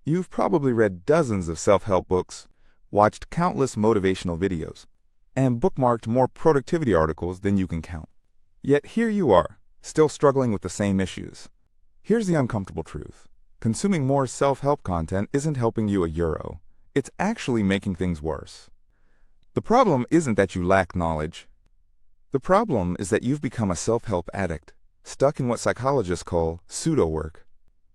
You've probably read dozens of self-help books, watched countless motivational videos, and bookmarked more productivity articles than you can count. Yet here you are, still struggling with the same issues. Here's the uncomfortable truth. Consuming more self-help content isn't helping you a euro. It's actually making things worse. The problem isn't that you lack knowledge. The problem is that you've become a self-help addict, stuck in what psychologists call pseudo-work.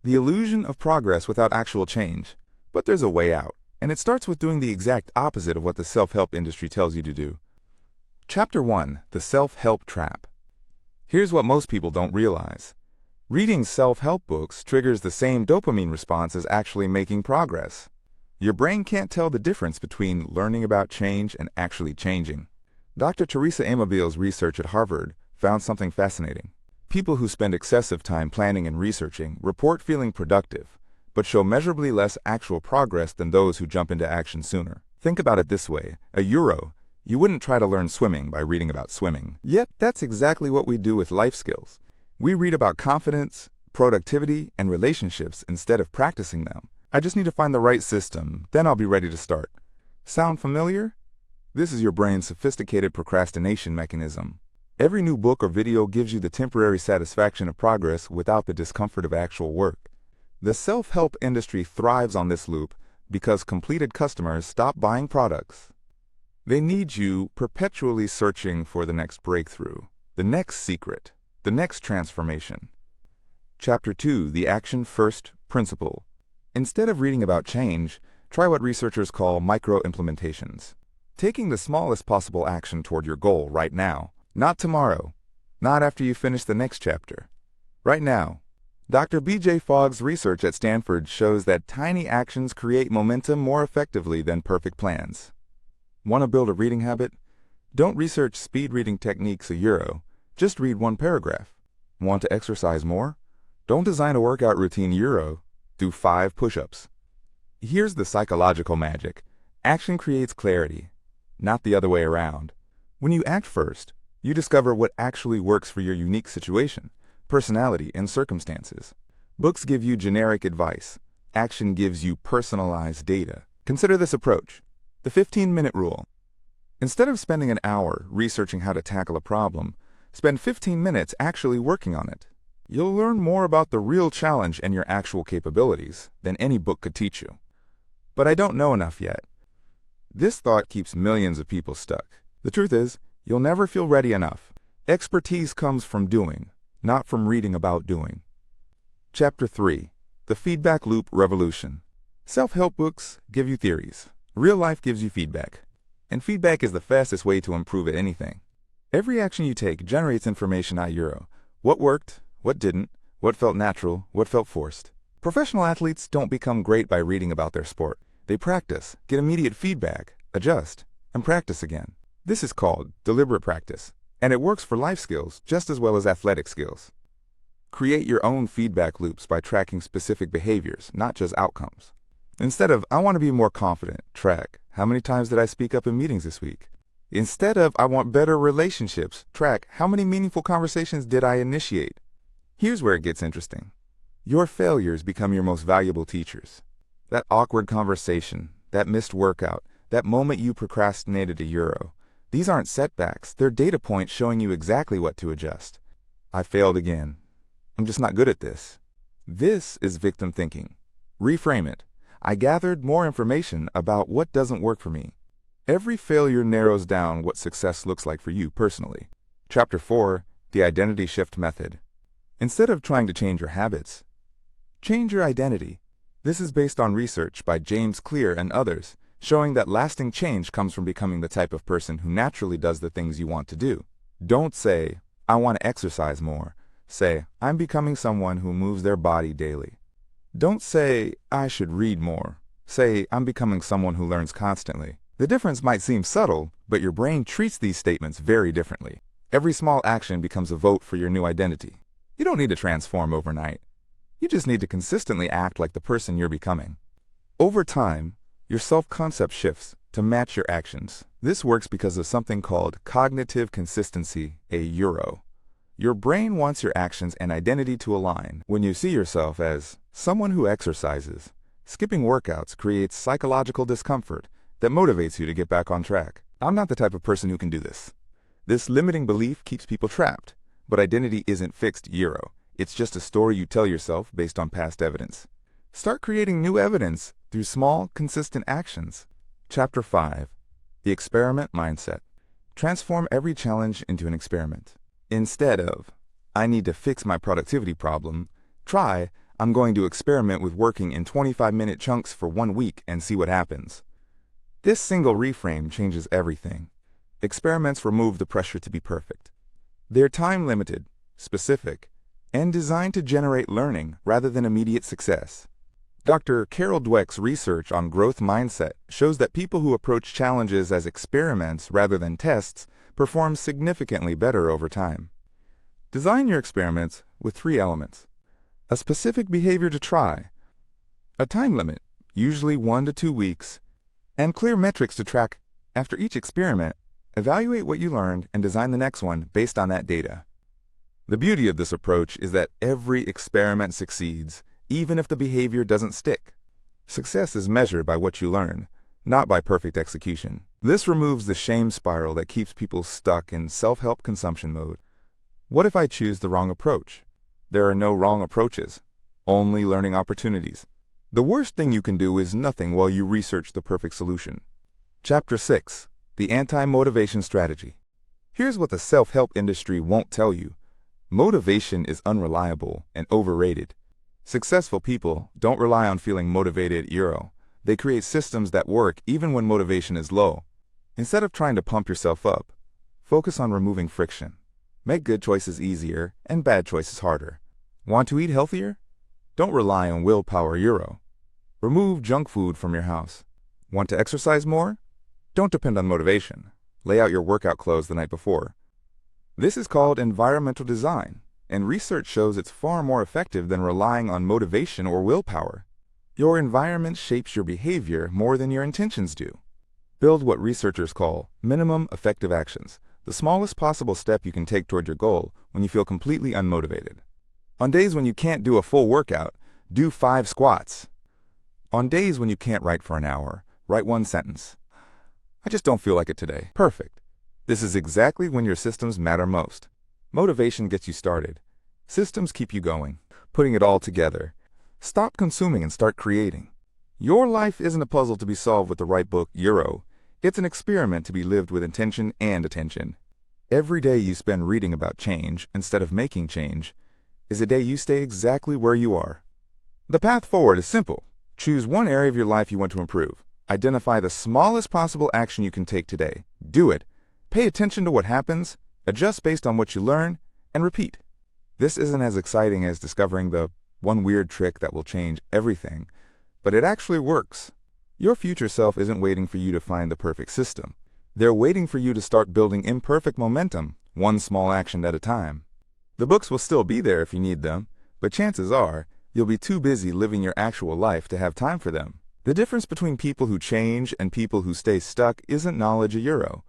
The illusion of progress without actual change. But there's a way out, and it starts with doing the exact opposite of what the self-help industry tells you to do. Chapter 1. The Self-Help Trap. Here's what most people don't realize. Reading self-help books triggers the same dopamine response as actually making progress. Your brain can't tell the difference between learning about change and actually changing. Dr. Teresa Amabile's research at Harvard found something fascinating. People who spend excessive time planning and researching report feeling productive, but show measurably less actual progress than those who jump into action sooner. Think about it this way. A euro, you wouldn't try to learn swimming by reading about swimming. Yet, that's exactly what we do with life skills. We read about confidence, productivity, and relationships instead of practicing them. I just need to find the right system, then I'll be ready to start. Sound familiar? This is your brain's sophisticated procrastination mechanism. Every new book or video gives you the temporary satisfaction of progress without the discomfort of actual work. The self-help industry thrives on this loop because completed customers stop buying products. They need you perpetually searching for the next breakthrough, the next secret, the next transformation. Chapter 2. The Action First Principle. Instead of reading about change, try what researchers call micro-implementations. Taking the smallest possible action toward your goal right now, not tomorrow, not after you finish the next chapter. Right now. Dr. B.J. Fogg's research at Stanford shows that tiny actions create momentum more effectively than perfect plans. Want to build a reading habit? Don't research speed reading techniques a euro. Just read one paragraph. Want to exercise more? Don't design a workout routine euro. Do 5 push-ups. Here's the psychological magic. Action creates clarity, not the other way around. When you act first, you discover what actually works for your unique situation, personality, and circumstances. Books give you generic advice. Action gives you personalized data. Consider this approach. The 15-minute rule. Instead of spending an hour researching how to tackle a problem, spend 15 minutes actually working on it. You'll learn more about the real challenge and your actual capabilities than any book could teach you. But I don't know enough yet. This thought keeps millions of people stuck. The truth is, you'll never feel ready enough. Expertise comes from doing, not from reading about doing. Chapter 3. The Feedback Loop Revolution. Self-help books give you theories. Real life gives you feedback. And feedback is the fastest way to improve at anything. Every action you take generates information a euro. What worked? What didn't? What felt natural? What felt forced? Professional athletes don't become great by reading about their sport. They practice, get immediate feedback, adjust, and practice again. This is called deliberate practice, and it works for life skills just as well as athletic skills. Create your own feedback loops by tracking specific behaviors, not just outcomes. Instead of, I want to be more confident, track, how many times did I speak up in meetings this week? Instead of, I want better relationships, track, how many meaningful conversations did I initiate? Here's where it gets interesting. Your failures become your most valuable teachers. That awkward conversation, that missed workout, that moment you procrastinated a euro. These aren't setbacks, they're data points showing you exactly what to adjust. I failed again. I'm just not good at this. This is victim thinking. Reframe it. I gathered more information about what doesn't work for me. Every failure narrows down what success looks like for you personally. Chapter 4. The Identity Shift Method. Instead of trying to change your habits, change your identity. This is based on research by James Clear and others, showing that lasting change comes from becoming the type of person who naturally does the things you want to do. Don't say, I want to exercise more. Say, I'm becoming someone who moves their body daily. Don't say, I should read more. Say, I'm becoming someone who learns constantly. The difference might seem subtle, but your brain treats these statements very differently. Every small action becomes a vote for your new identity. You don't need to transform overnight. You just need to consistently act like the person you're becoming. Over time, your self-concept shifts to match your actions. This works because of something called cognitive consistency, a euro. Your brain wants your actions and identity to align. When you see yourself as someone who exercises, Skipping workouts creates psychological discomfort that motivates you to get back on track. I'm not the type of person who can do this. This limiting belief keeps people trapped, but identity isn't fixed, Euro. It's just a story you tell yourself based on past evidence. Start creating new evidence through small, consistent actions. Chapter 5. The Experiment Mindset. Transform every challenge into an experiment. Instead of, I need to fix my productivity problem, try, I'm going to experiment with working in 25-minute chunks for 1 week and see what happens. This single reframe changes everything. Experiments remove the pressure to be perfect. They're time-limited, specific, and designed to generate learning rather than immediate success. Dr. Carol Dweck's research on growth mindset shows that people who approach challenges as experiments rather than tests perform significantly better over time. Design your experiments with 3 elements. A specific behavior to try, a time limit, usually 1 to 2 weeks, and clear metrics to track. After each experiment, evaluate what you learned and design the next one based on that data. The beauty of this approach is that every experiment succeeds, even if the behavior doesn't stick. Success is measured by what you learn, not by perfect execution. This removes the shame spiral that keeps people stuck in self-help consumption mode. What if I choose the wrong approach? There are no wrong approaches, only learning opportunities. The worst thing you can do is nothing while you research the perfect solution. Chapter 6. The Anti-Motivation Strategy. Here's what the self-help industry won't tell you. Motivation is unreliable and overrated. Successful people don't rely on feeling motivated, Euro. They create systems that work even when motivation is low. Instead of trying to pump yourself up, focus on removing friction. Make good choices easier and bad choices harder. Want to eat healthier? Don't rely on willpower, Euro. Remove junk food from your house. Want to exercise more? Don't depend on motivation. Lay out your workout clothes the night before. This is called environmental design, and research shows it's far more effective than relying on motivation or willpower. Your environment shapes your behavior more than your intentions do. Build what researchers call minimum effective actions, the smallest possible step you can take toward your goal when you feel completely unmotivated. On days when you can't do a full workout, do 5 squats. On days when you can't write for an hour, write 1 sentence. I just don't feel like it today. Perfect. This is exactly when your systems matter most. Motivation gets you started. Systems keep you going, putting it all together. Stop consuming and start creating. Your life isn't a puzzle to be solved with the right book, Euro. It's an experiment to be lived with intention and attention. Every day you spend reading about change instead of making change is a day you stay exactly where you are. The path forward is simple. Choose one area of your life you want to improve. Identify the smallest possible action you can take today. Do it. Pay attention to what happens, adjust based on what you learn, and repeat. This isn't as exciting as discovering the one weird trick that will change everything, but it actually works. Your future self isn't waiting for you to find the perfect system. They're waiting for you to start building imperfect momentum, one small action at a time. The books will still be there if you need them, but chances are you'll be too busy living your actual life to have time for them. The difference between people who change and people who stay stuck isn't knowledge, Euro.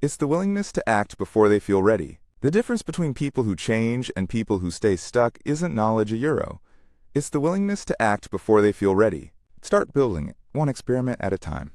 It's the willingness to act before they feel ready. The difference between people who change and people who stay stuck isn't knowledge, Euro. It's the willingness to act before they feel ready. Start building it, one experiment at a time.